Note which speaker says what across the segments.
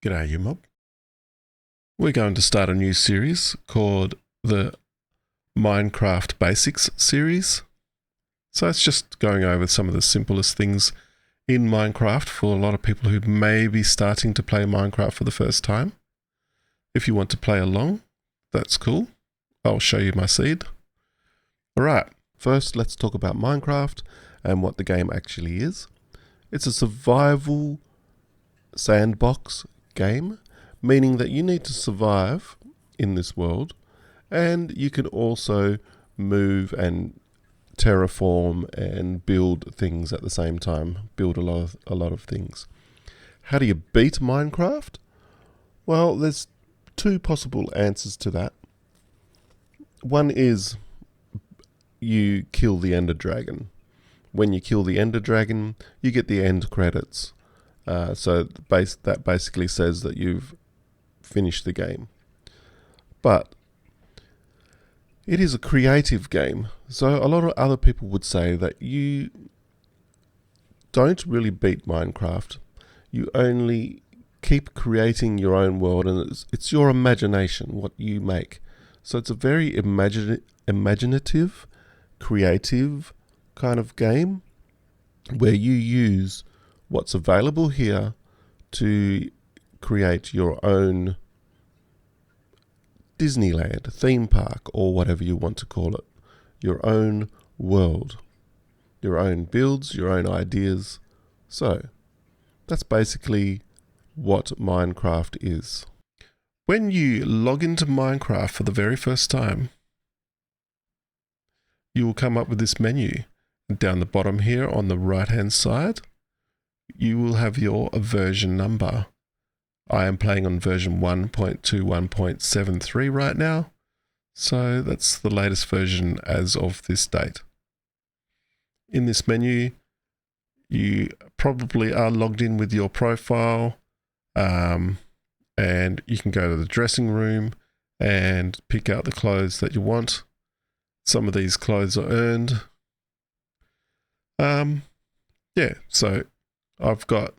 Speaker 1: G'day, you mob. We're going to start a new series called the Minecraft Basics series. So it's just going over some of the simplest things in Minecraft for a lot of people who may be starting to play Minecraft for the first time. If you want to play along, that's cool. I'll show you my seed. Alright, first let's talk about Minecraft and what the game actually is. It's a survival sandbox game, meaning that you need to survive in this world, and you can also move and terraform and build things at the same time, build a lot of things. How do you beat Minecraft? Well, there's two possible answers to that. One is you kill the Ender Dragon. When you kill the Ender Dragon, you get the end credits. So that basically says that you've finished the game. But it is a creative game. So a lot of other people would say that you don't really beat Minecraft. You only keep creating your own world, and it's your imagination, what you make. So it's a very imaginative, creative kind of game where you use what's available here to create your own Disneyland, theme park, or whatever you want to call it. Your own world, your own builds, your own ideas. So that's basically what Minecraft is. When you log into Minecraft for the very first time, you will come up with this menu. Down the bottom here on the right hand side, you will have your version number. I am playing on version 1.21.73 right now, so that's the latest version as of this date. In this menu, you probably are logged in with your profile, and you can go to the dressing room and pick out the clothes that you want. Some of these clothes are earned. So I've got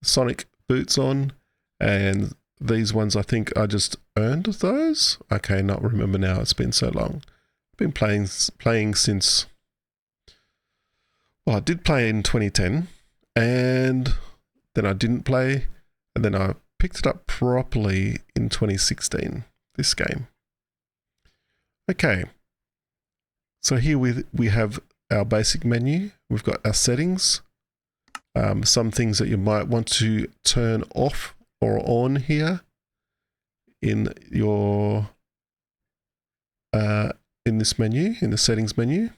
Speaker 1: Sonic boots on, and these ones I think I just earned those. Okay, not remember now. It's been so long. I've been playing since. Well, I did play in 2010, and then I didn't play, and then I picked it up properly in 2016. This game. Okay. So here we have our basic menu. We've got our settings. Some things that you might want to turn off or on here in your in this menu, in the settings menu,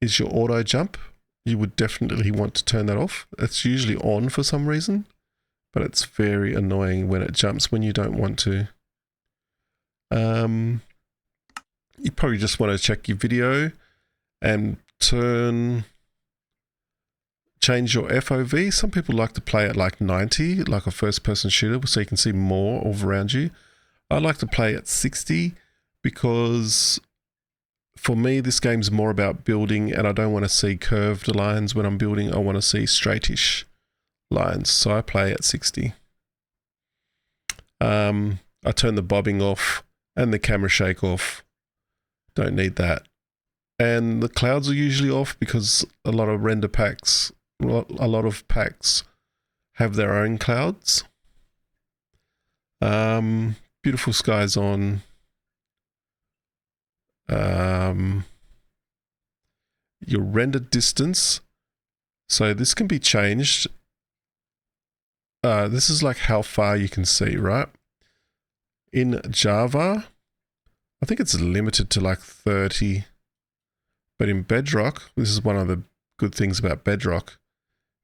Speaker 1: is your auto jump. You would definitely want to turn that off. It's usually on for some reason, but it's very annoying when it jumps when you don't want to. You probably just want to check your video and change your FOV. Some people like to play at like 90, like a first-person shooter, so you can see more of around you. I like to play at 60 because for me, this game's more about building, and I don't want to see curved lines when I'm building. I want to see straightish lines, so I play at 60. I turn the bobbing off and the camera shake off. Don't need that. And the clouds are usually off because a lot of packs have their own clouds. Beautiful skies on. Your render distance. So this can be changed. This is like how far you can see, right? In Java, I think it's limited to like 30. But in Bedrock, this is one of the good things about Bedrock,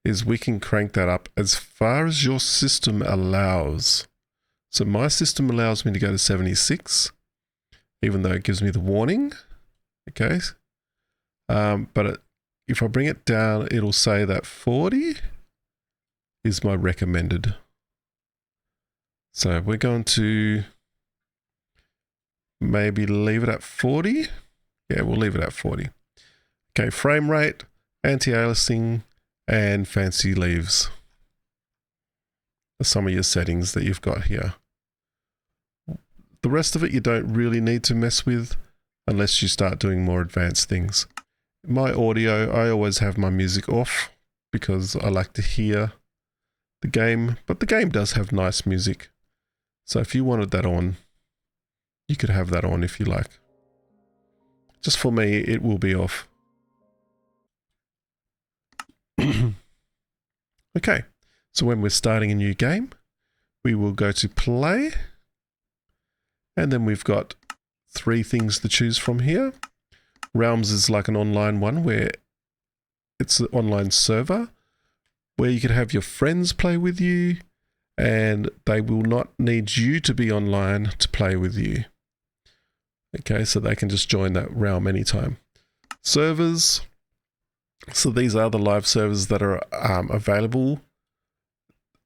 Speaker 1: is we can crank that up as far as your system allows. So my system allows me to go to 76, even though it gives me the warning. Okay. But if I bring it down, it'll say that 40 is my recommended. So we're going to maybe leave it at 40. Yeah, we'll leave it at 40. Okay, frame rate, anti-aliasing, and fancy leaves. are some of your settings that you've got here. The rest of it you don't really need to mess with unless you start doing more advanced things. My audio, I always have my music off because I like to hear the game, but the game does have nice music. So if you wanted that on, you could have that on if you like. Just for me, it will be off. Okay, so when we're starting a new game, we will go to play, and then we've got 3 things to choose from here. Realms is like an online one where it's an online server where you can have your friends play with you, and they will not need you to be online to play with you. Okay, so they can just join that realm anytime. Servers. So these are the live servers that are available.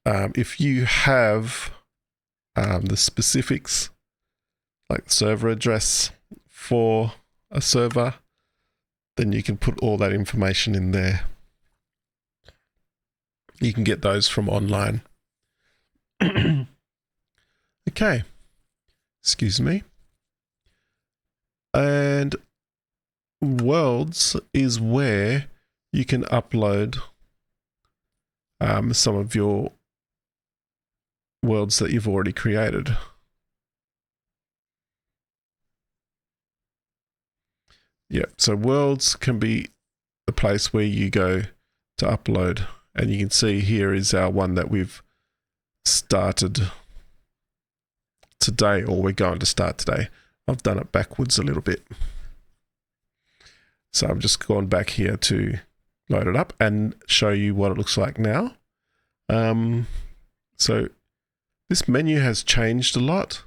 Speaker 1: If you have the specifics, like server address for a server, then you can put all that information in there. You can get those from online. Okay, excuse me. And worlds is where you can upload some of your worlds that you've already created. Yeah, so worlds can be the place where you go to upload, and you can see here is our one that we've started today, or we're going to start today. I've done it backwards a little bit. So I've just gone back here to load it up and show you what it looks like now. So this menu has changed a lot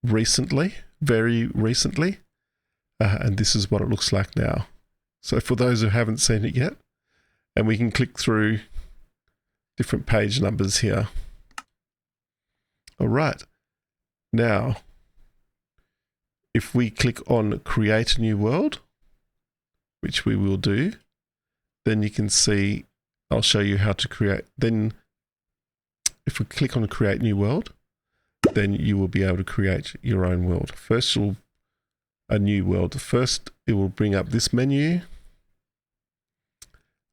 Speaker 1: recently, very recently. And this is what it looks like now. So for those who haven't seen it yet, and we can click through different page numbers here. All right. Now, if we click on Create a New World, which we will do, then you can see, I'll show you how to create. Then if we click on Create New World, then you will be able to create your own world. First, a new world. First, it will bring up this menu.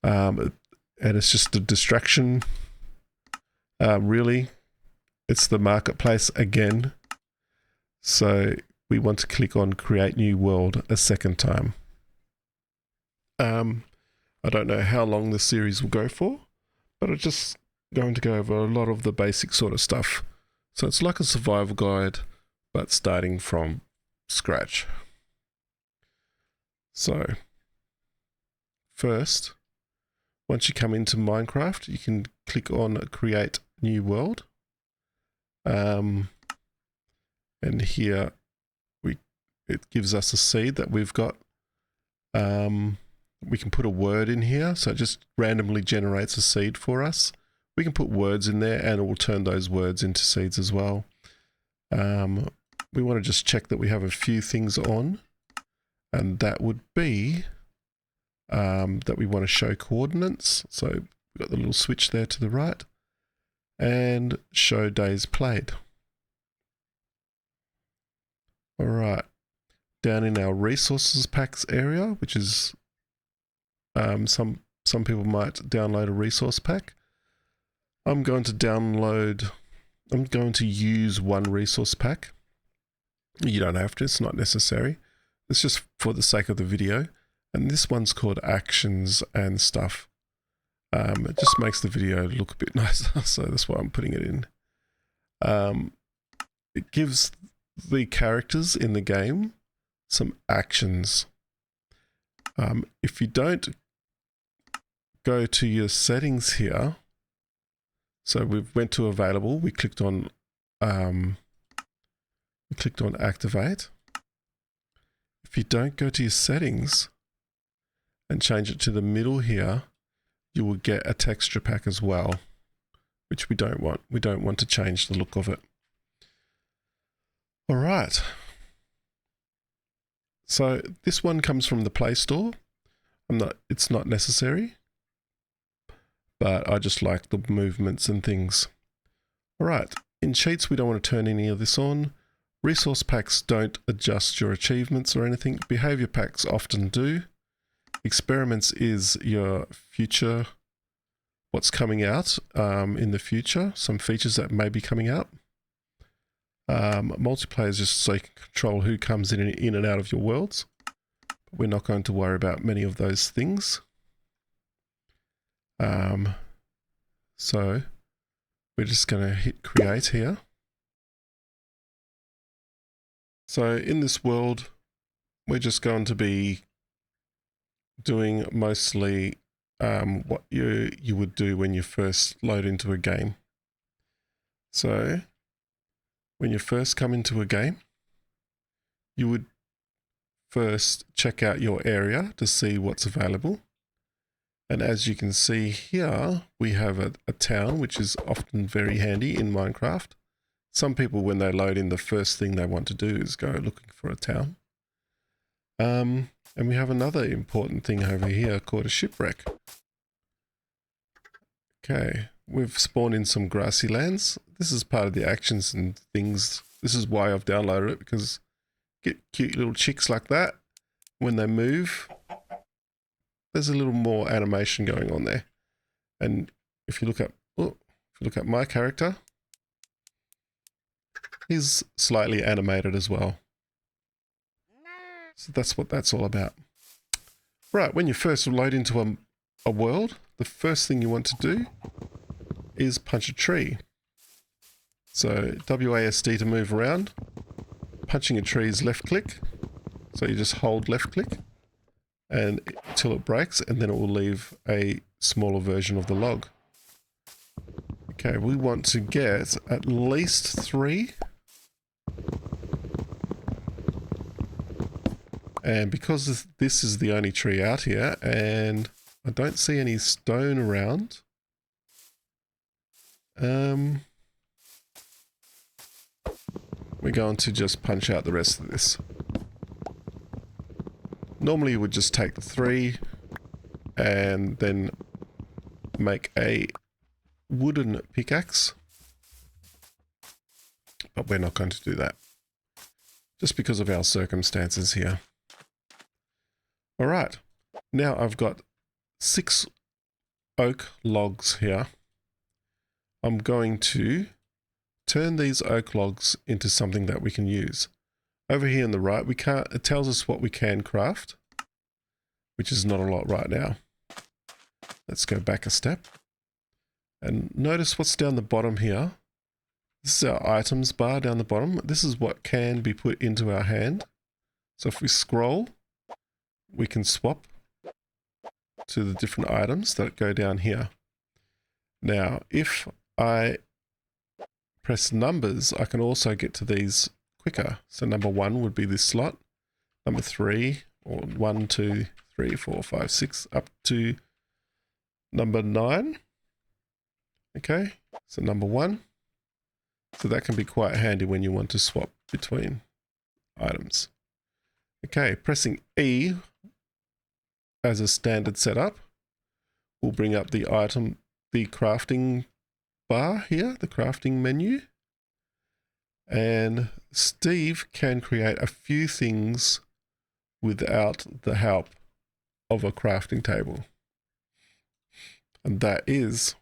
Speaker 1: And it's just a distraction. Really, it's the marketplace again. So we want to click on Create New World a second time. I don't know how long the series will go for, but I'm just going to go over a lot of the basic sort of stuff. So it's like a survival guide, but starting from scratch. So first, once you come into Minecraft, you can click on Create New World. And here it gives us a seed that we've got. We can put a word in here, so it just randomly generates a seed for us. We can put words in there and it will turn those words into seeds as well. We want to just check that we have a few things on, and that would be that we want to show coordinates. So we've got the little switch there to the right, and show days played. All right, down in our resources packs area, which is some people might download a resource pack. I'm going to use one resource pack. You don't have to, it's not necessary. It's just for the sake of the video. And this one's called Actions and Stuff. It just makes the video look a bit nicer, so that's why I'm putting it in. It gives the characters in the game some actions. If you don't go to your settings here, so we went to available, we clicked on activate. If you don't go to your settings and change it to the middle here, you will get a texture pack as well, which we don't want. We don't want to change the look of it. All right. So this one comes from the Play Store. It's not necessary, but I just like the movements and things. All right, in cheats, we don't want to turn any of this on. Resource packs don't adjust your achievements or anything. Behavior packs often do. Experiments is your future, what's coming out in the future, some features that may be coming out. Multiplayer is just so you can control who comes in and out of your worlds. But we're not going to worry about many of those things. So we're just going to hit create here. So in this world, we're just going to be doing mostly what you would do when you first load into a game. So when you first come into a game, you would first check out your area to see what's available. And as you can see here, we have a town, which is often very handy in Minecraft. Some people, when they load in, the first thing they want to do is go looking for a town. And we have another important thing over here called a shipwreck. Okay, we've spawned in some grassy lands. This is part of the actions and things. This is why I've downloaded it, because get cute little chicks like that. When they move, there's a little more animation going on there. And if you look at my character, he's slightly animated as well. So that's what that's all about. Right, when you first load into a world, the first thing you want to do is punch a tree. So WASD to move around. Punching a tree is left click. So you just hold left click and until it breaks, and then it will leave a smaller version of the log. Okay, we want to get at least 3. And because this is the only tree out here, and I don't see any stone around, we're going to just punch out the rest of this. Normally you would just take the 3 and then make a wooden pickaxe, but we're not going to do that just because of our circumstances here. All right, now I've got 6 oak logs here. I'm going to turn these oak logs into something that we can use. Over here on the right, it tells us what we can craft, which is not a lot right now. Let's go back a step. And notice what's down the bottom here. This is our items bar down the bottom. This is what can be put into our hand. So if we scroll, we can swap to the different items that go down here. Now, if I press numbers, I can also get to these quicker. So number 1 would be this slot. Number 3, or 1, 2, 3, 4, 5, 6, up to number 9. Okay, so number 1. So that can be quite handy when you want to swap between items. Okay, pressing E as a standard setup will bring up the crafting bar here, the crafting menu. And Steve can create a few things without the help of a crafting table. And that is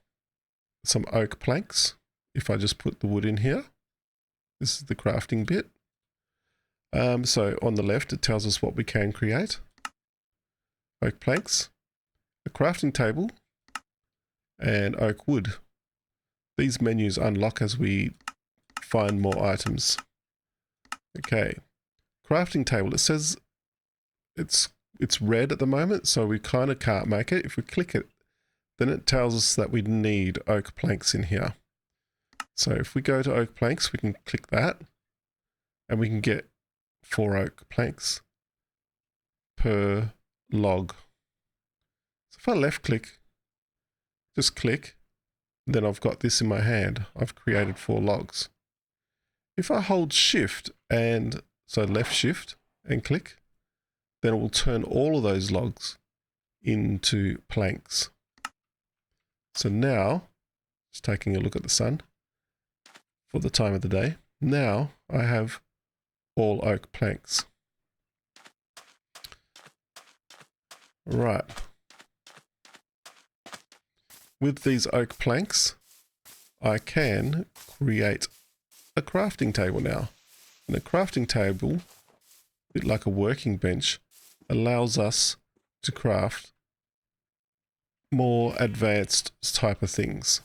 Speaker 1: some oak planks. If I just put the wood in here, this is the crafting bit. So on the left, it tells us what we can create. Oak planks, a crafting table, and oak wood. These menus unlock as we find more items. Okay, crafting table, it says it's red at the moment, so we kind of can't make it. If we click it, then it tells us that we need oak planks in here. So if we go to oak planks, we can click that, and we can get 4 oak planks per log. So if I left click, just click, then I've got this in my hand. I've created 4 logs. If I hold shift and so left shift and click, then it will turn all of those logs into planks. So now, just taking a look at the sun, for the time of the day. Now I have all oak planks. Right. With these oak planks, I can create a crafting table now. And a crafting table, a bit like a working bench, allows us to craft more advanced type of things.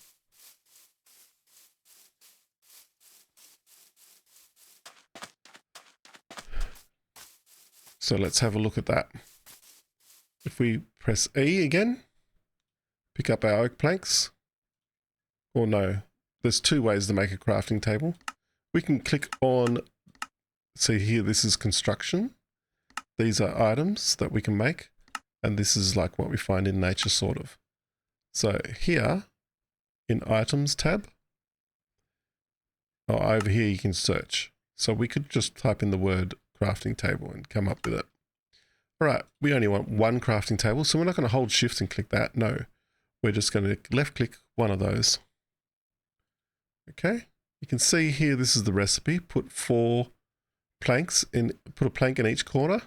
Speaker 1: So let's have a look at that. If we press E again, pick up our oak planks, or no, there's two ways to make a crafting table. We can click on, see here, this is construction. These are items that we can make, and this is like what we find in nature, sort of. So here, in items tab, or over here you can search. So we could just type in the word crafting table and come up with it. All right, we only want one crafting table, so we're not going to hold shift and click that. No, we're just going to left click one of those. Okay, you can see here, this is the recipe. Put 4 planks in, put a plank in each corner,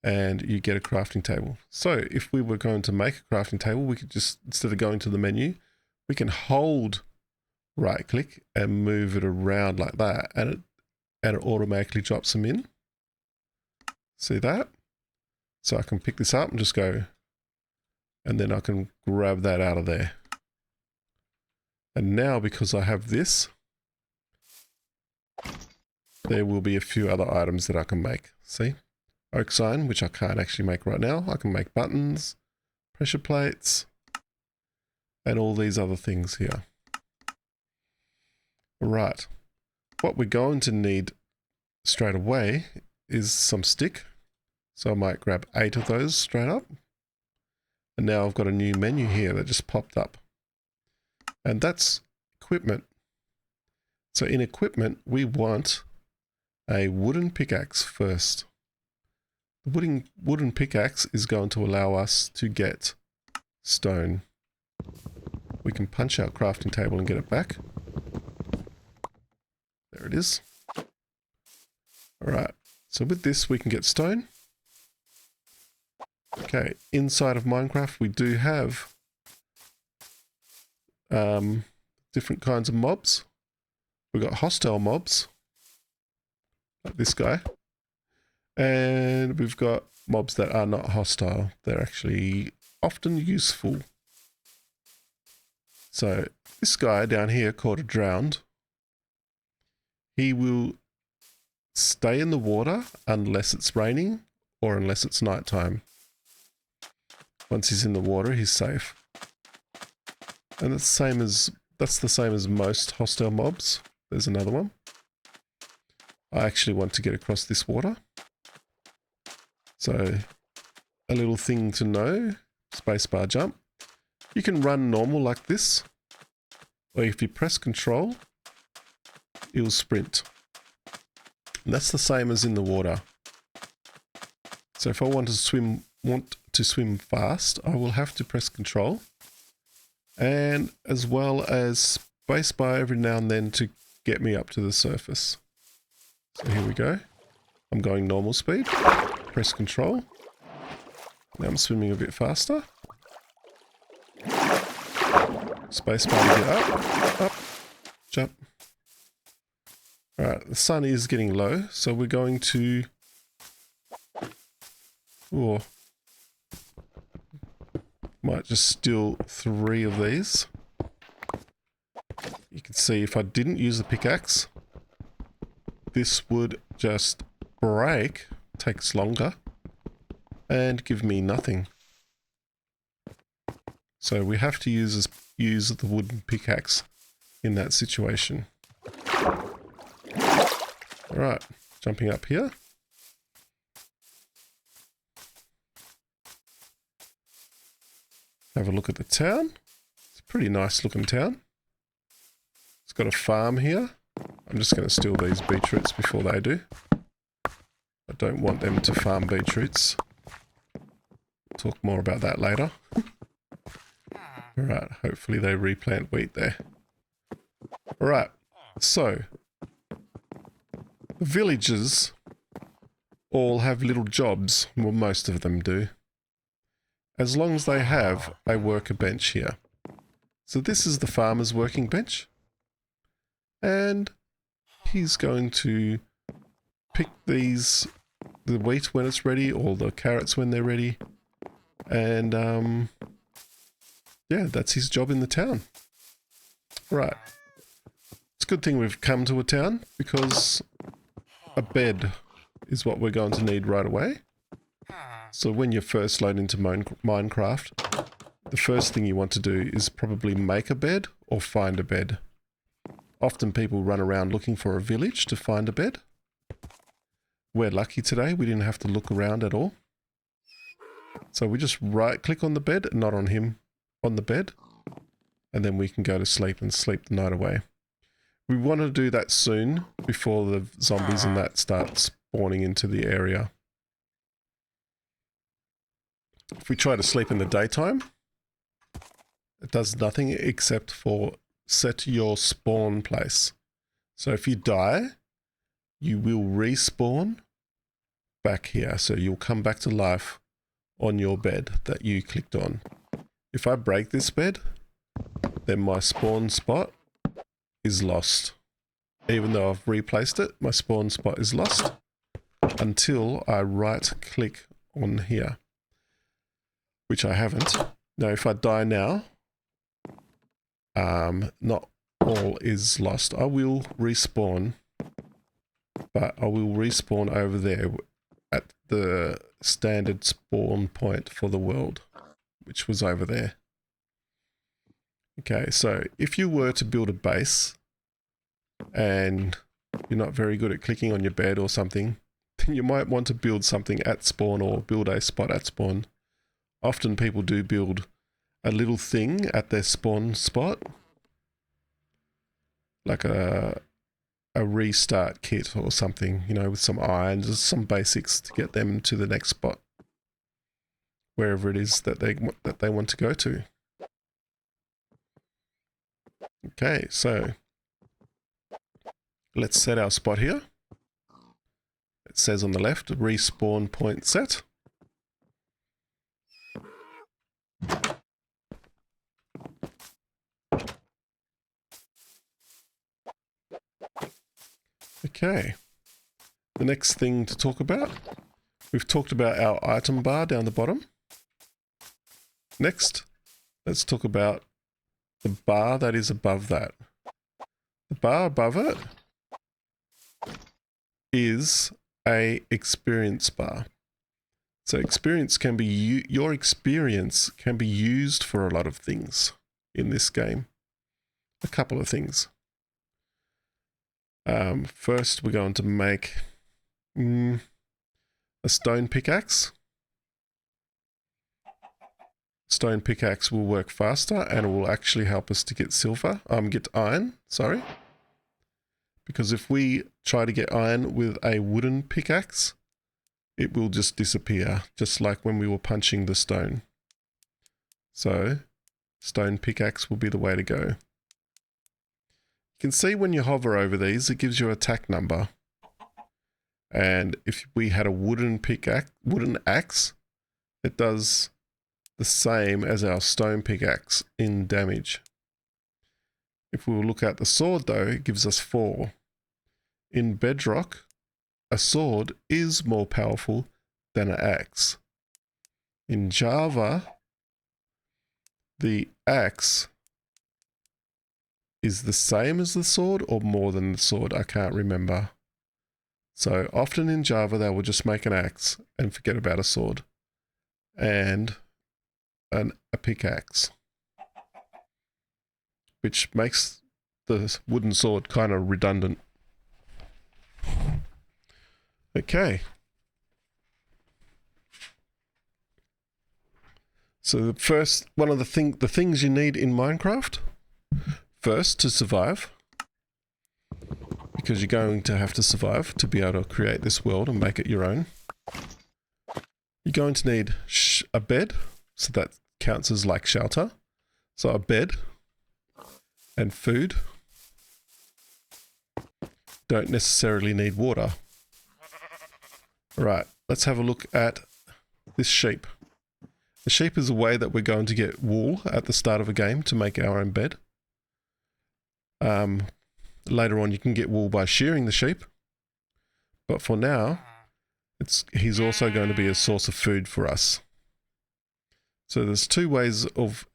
Speaker 1: and you get a crafting table. So if we were going to make a crafting table, we could just, instead of going to the menu, we can hold right click and move it around like that, and it automatically drops them in. See that? So I can pick this up and just go, and then I can grab that out of there. And now, because I have this, there will be a few other items that I can make. See? Oak sign, which I can't actually make right now. I can make buttons, pressure plates, and all these other things here. Right. What we're going to need straight away is some stick. So I might grab 8 of those straight up. And now I've got a new menu here that just popped up. And that's equipment. So in equipment, we want a wooden pickaxe first. The wooden pickaxe is going to allow us to get stone. We can punch our crafting table and get it back. There it is. All right. So with this, we can get stone. Okay, inside of Minecraft, we do have different kinds of mobs. We've got hostile mobs, like this guy. And we've got mobs that are not hostile. They're actually often useful. So this guy down here called a drowned, he will stay in the water unless it's raining or unless it's nighttime. Once he's in the water, he's safe. And that's the same as most hostile mobs. There's another one. I actually want to get across this water. So a little thing to know, spacebar jump. You can run normal like this, or if you press ctrl, it will sprint. And that's the same as in the water. So if I want to swim fast, I will have to press ctrl, and as well as spacebar every now and then to get me up to the surface. So here we go. I'm going normal speed. Press ctrl. Now I'm swimming a bit faster. Spacebar to get up, jump. Alright, the sun is getting low, so we're going to... Oh, might just steal 3 of these. You can see if I didn't use the pickaxe, this would just break, takes longer, and give me nothing. So we have to use the wooden pickaxe in that situation. Alright, jumping up here. Have a look at the town. It's a pretty nice looking town. It's got a farm here. I'm just going to steal these beetroots before they do. I don't want them to farm beetroots. Talk more about that later. Alright, hopefully they replant wheat there. Alright, So, the villagers all have little jobs, well most of them do, as long as they have a worker bench here. So this is the farmer's working bench, and he's going to pick the wheat when it's ready, or the carrots when they're ready, and yeah, that's his job in the town. Right. It's a good thing we've come to a town, because a bed is what we're going to need right away. So when you first load into Minecraft, the first thing you want to do is probably make a bed or find a bed. Often people run around looking for a village to find a bed. We're lucky today, we didn't have to look around at all. So we just right click on the bed, not on him, on the bed, and then we can go to sleep and sleep the night away. We want to do that soon, before the zombies and that start spawning into the area. If we try to sleep in the daytime, it does nothing except for set your spawn place. So if you die, you will respawn back here. So you'll come back to life on your bed that you clicked on. If I break this bed, then my spawn spot is lost. Even though I've replaced it, my spawn spot is lost until I right click on here, which I haven't. Now if I die now, not all is lost. I will respawn, but I will respawn over there at the standard spawn point for the world, which was over there. Okay, so if you were to build a base and you're not very good at clicking on your bed or something, then you might want to build something at spawn, or build a spot at spawn. Often people do build a little thing at their spawn spot, like a restart kit or something, you know, with some iron, just some basics to get them to the next spot, wherever it is that they want to go to. Okay, so let's set our spot here. It says on the left, respawn point set. Okay, the next thing to talk about, we've talked about our item bar down the bottom. Next, let's talk about the bar that is above that. The bar above it is a experience bar. So experience can be, your experience can be used for a lot of things in this game. A couple of things. First, we're going to make a stone pickaxe. Stone pickaxe will work faster, and it will actually help us to get get iron, sorry. Because if we try to get iron with a wooden pickaxe, it will just disappear, just like when we were punching the stone. So, stone pickaxe will be the way to go. You can see when you hover over these, it gives you attack number. And if we had a wooden axe, it does the same as our stone pickaxe in damage. If we will look at the sword though, it gives us 4. In Bedrock, a sword is more powerful than an axe. In Java, the axe is the same as the sword or more than the sword, I can't remember. So often in Java they will just make an axe and forget about a sword and a pickaxe, which makes the wooden sword kind of redundant. Okay. So the first, one of the things you need in Minecraft, first to survive, because you're going to have to survive to be able to create this world and make it your own. You're going to need a bed, so that counts as like shelter. So a bed and food. don't necessarily need water. Right, let's have a look at this sheep. The sheep is a way that we're going to get wool at the start of a game to make our own bed. Later on you can get wool by shearing the sheep, but for now he's also going to be a source of food for us. So there's two ways of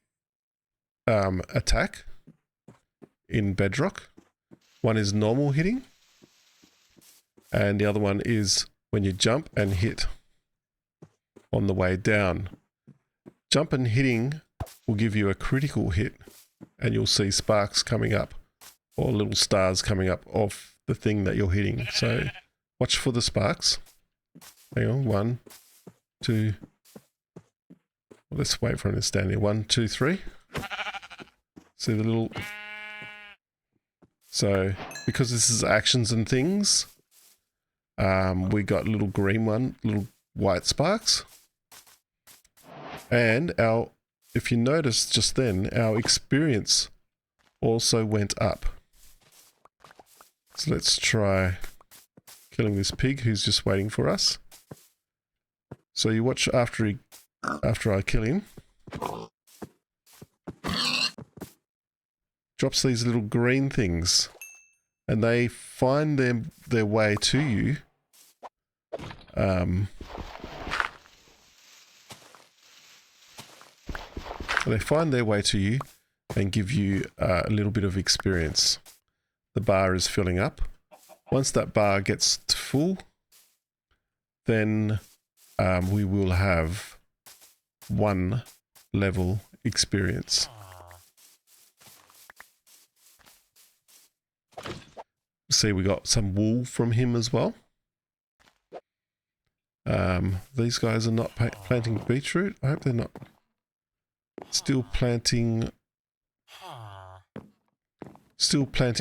Speaker 1: attack in Bedrock. One is normal hitting, and the other one is when you jump and hit on the way down. Jump and hitting will give you a critical hit, and you'll see sparks coming up, or little stars coming up off the thing that you're hitting. So watch for the sparks. Hang on, 1, 2. Let's wait for him to stand here. 1, 2, 3. See the little... So because this is actions and things, we got little green one, little white sparks. And if you notice just then, our experience also went up. So let's try killing this pig who's just waiting for us. So you watch after I kill him. Drops these little green things, and they find their way to you. They find their way to you and give you a little bit of experience. The bar is filling up. Once that bar gets to full, then we will have 1 level experience. See, we got some wool from him as well. These guys are not planting beetroot. I hope they're not. Still planting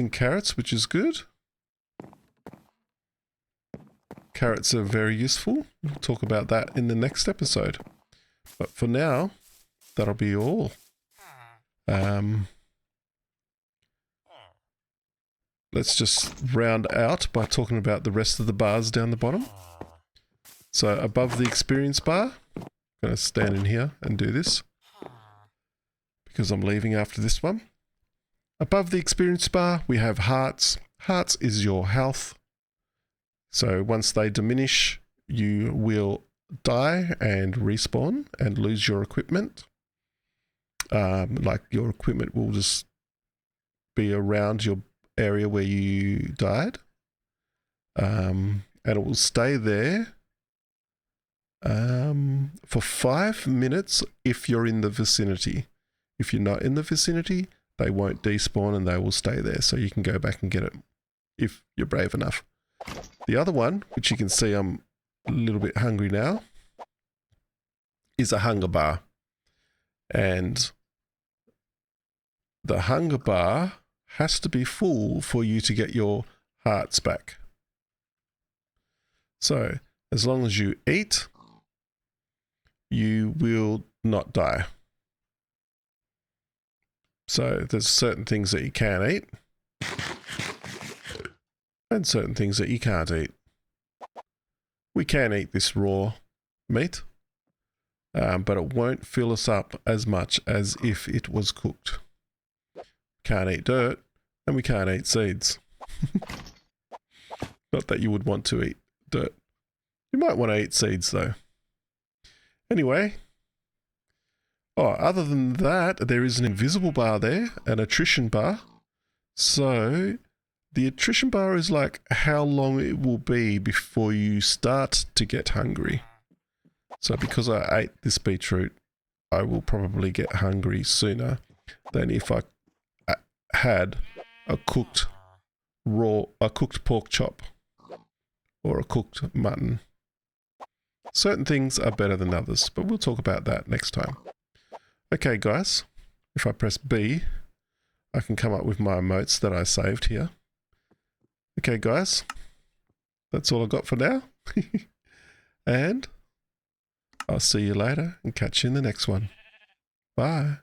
Speaker 1: carrots, which is good. Carrots are very useful. We'll talk about that in the next episode. But for now, that'll be all. Let's just round out by talking about the rest of the bars down the bottom. So above the experience bar, I'm going to stand in here and do this because I'm leaving after this one. Above the experience bar, we have hearts. Hearts is your health. So once they diminish, you will die and respawn and lose your equipment. Like your equipment will just be around your area where you died. And it will stay there for 5 minutes if you're in the vicinity. If you're not in the vicinity, they won't despawn and they will stay there. So you can go back and get it if you're brave enough. The other one, which you can see I'm a little bit hungry now, is a hunger bar. And the hunger bar has to be full for you to get your hearts back. So as long as you eat, you will not die. So there's certain things that you can eat and certain things that you can't eat. We can eat this raw meat, but it won't fill us up as much as if it was cooked. Can't eat dirt, and we can't eat seeds. Not that you would want to eat dirt. You might want to eat seeds though. Anyway, other than that, there is an invisible bar there, an attrition bar. So the attrition bar is like how long it will be before you start to get hungry. So because I ate this beetroot, I will probably get hungry sooner than if I had a cooked pork chop or a cooked mutton. Certain things are better than others, but we'll talk about that next time. Okay, guys, if I press B, I can come up with my emotes that I saved here. Okay, guys, that's all I got for now. And I'll see you later and catch you in the next one. Bye.